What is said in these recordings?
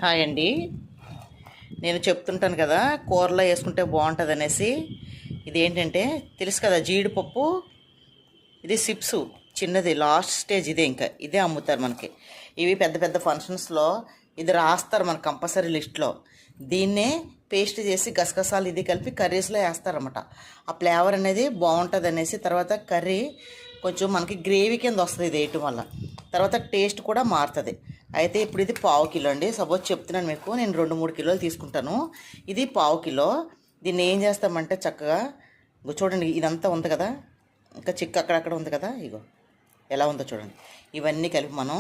Hi అండి. నేను చెప్తుంటాను కదా కూరలో వేసుకుంటే బాగుంటుంది అనేసి. ఇది ఏంటంటే తెలుసు కదా, జీడిపప్పు. ఇది సిప్స్ చిన్నది, లాస్ట్ స్టేజ్ ఇదే. ఇంకా ఇదే అమ్ముతారు మనకి. ఇవి పెద్ద పెద్ద ఫంక్షన్స్లో ఇది రాస్తారు మనకు కంపల్సరీ లిస్ట్లో. దీన్నే పేస్ట్ చేసి గసగసాలు ఇది కలిపి కర్రీస్లో వేస్తారన్నమాట. ఆ ఫ్లేవర్ అనేది బాగుంటుంది అనేసి. తర్వాత కర్రీ కొంచెం మనకి గ్రేవీ కింద వస్తుంది ఇది వేయటం వల్ల. తర్వాత టేస్ట్ కూడా మారుతుంది. అయితే ఇప్పుడు ఇది పావు కిలో అండి. సపోజ్ చెప్తున్నాను మీకు, నేను 2-3 కిలోలు తీసుకుంటాను. ఇది పావు కిలో. దీన్ని ఏం చేస్తామంటే చక్కగా చూడండి, ఇదంతా ఉంది కదా, ఇంకా చిక్క అక్కడక్కడ ఉంది కదా, ఇగో ఎలా ఉందో చూడండి. ఇవన్నీ కలిపి మనం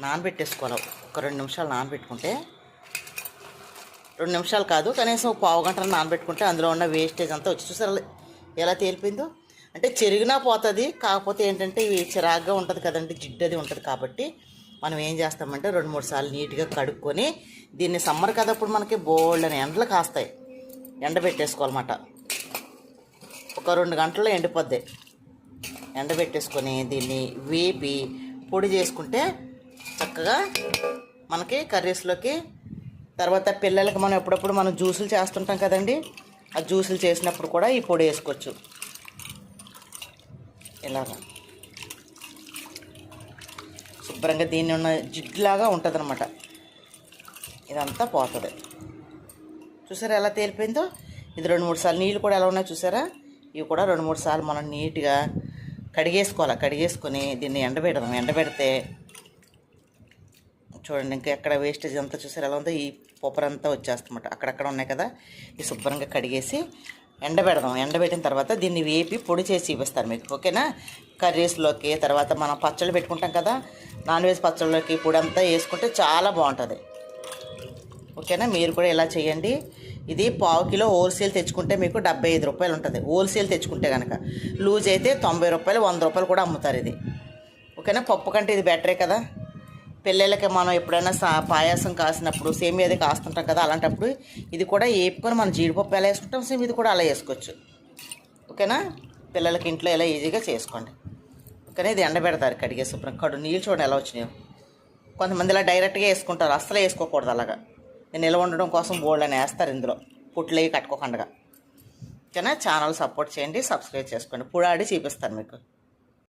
నానబెట్టేసుకోవాలి. ఒక 2 నిమిషాలు నానబెట్టుకుంటే, 2 నిమిషాలు కాదు కనీసం ఒక పావు గంట నానబెట్టుకుంటే అందులో ఉన్న వేస్టేజ్ అంతా వచ్చి చూసారా ఎలా తేలిపోయిందో. అంటే చెరిగినా పోతుంది, కాకపోతే ఏంటంటే ఇవి చిరాగ్గా ఉంటుంది కదండి, జిడ్డది ఉంటుంది. కాబట్టి మనం ఏం చేస్తామంటే 2-3 సార్లు నీట్గా కడుక్కొని, దీన్ని సమ్మర్ కదా అప్పుడు మనకి బోల్డ్ అని ఎండలు కాస్తాయి, ఎండబెట్టేసుకోవాలన్నమాట. ఒక 2 గంటల్లో ఎండిపోద్ది. ఎండబెట్టేసుకొని దీన్ని వేపి పొడి చేసుకుంటే చక్కగా మనకి కర్రీస్లోకి. తర్వాత పిల్లలకి మనం ఎప్పుడప్పుడు మనం జ్యూసులు చేస్తుంటాం కదండి, ఆ జ్యూసులు చేసినప్పుడు కూడా ఈ పొడి వేసుకోవచ్చు. ఇలాగా శుభ్రంగా దీన్ని ఉన్న జిడ్లాగా ఉంటుంది అనమాట, ఇదంతా పోతుంది. చూసారా ఎలా తేలిపోయిందో. ఇది 2-3 సార్లు నీళ్ళు కూడా ఎలా ఉన్నాయో చూసారా. ఇవి కూడా 2-3 సార్లు మనం నీట్గా కడిగేసుకోవాలి. కడిగేసుకొని దీన్ని ఎండబెడదాం. ఎండబెడితే చూడండి, ఇంకా ఎక్కడ వేస్టేజ్ అంతా చూసారు ఎలా ఉందో, ఈ పొప్పరంతా వచ్చేస్తమాట. అక్కడక్కడ ఉన్నాయి కదా, ఈ శుభ్రంగా కడిగేసి ఎండబెడదాం. ఎండబెట్టిన తర్వాత దీన్ని వేపి పొడి చేసి చూపిస్తాను మీకు, ఓకేనా. కర్రీస్లోకి, తర్వాత మనం పచ్చళ్ళు పెట్టుకుంటాం కదా, నాన్ వెజ్ పచ్చళ్ళలోకి పొడి అంతా వేసుకుంటే చాలా బాగుంటుంది, ఓకేనా. మీరు కూడా ఇలా చేయండి. ఇది పావు కిలో హోల్సేల్ తెచ్చుకుంటే మీకు 75 రూపాయలు ఉంటుంది. హోల్సేల్ తెచ్చుకుంటే కనుక. లూజ్ అయితే 90 రూపాయలు, 100 రూపాయలు కూడా అమ్ముతారు ఇది, ఓకేనా. పప్పు కంటే ఇది బెటరే కదా. పిల్లలకి మనం ఎప్పుడైనా పాయాసం కాసినప్పుడు, సేమియాది కాస్తుంటాం కదా, అలాంటప్పుడు ఇది కూడా వేపుకొని మనం జీడిపప్పు ఎలా వేసుకుంటాం సేమ్ ఇది కూడా అలా వేసుకోవచ్చు, ఓకేనా. పిల్లలకి ఇంట్లో ఎలా ఈజీగా చేసుకోండి, ఓకేనా. ఇది ఎండబెడతారు కడిగే శుభ్రం. నీళ్ళు చూడండి ఎలా వచ్చినాయో. కొంతమంది ఇలా డైరెక్ట్గా వేసుకుంటారు, అస్సలు వేసుకోకూడదు అలాగా. నిల్వ ఉండడం కోసం బోల్డ్ అని వేస్తారు ఇందులో, పుట్లు అవి కట్టుకోకుండా, ఓకేనా. ఛానల్ సపోర్ట్ చేయండి, సబ్స్క్రైబ్ చేసుకోండి. పుడాడి చూపిస్తాను మీకు.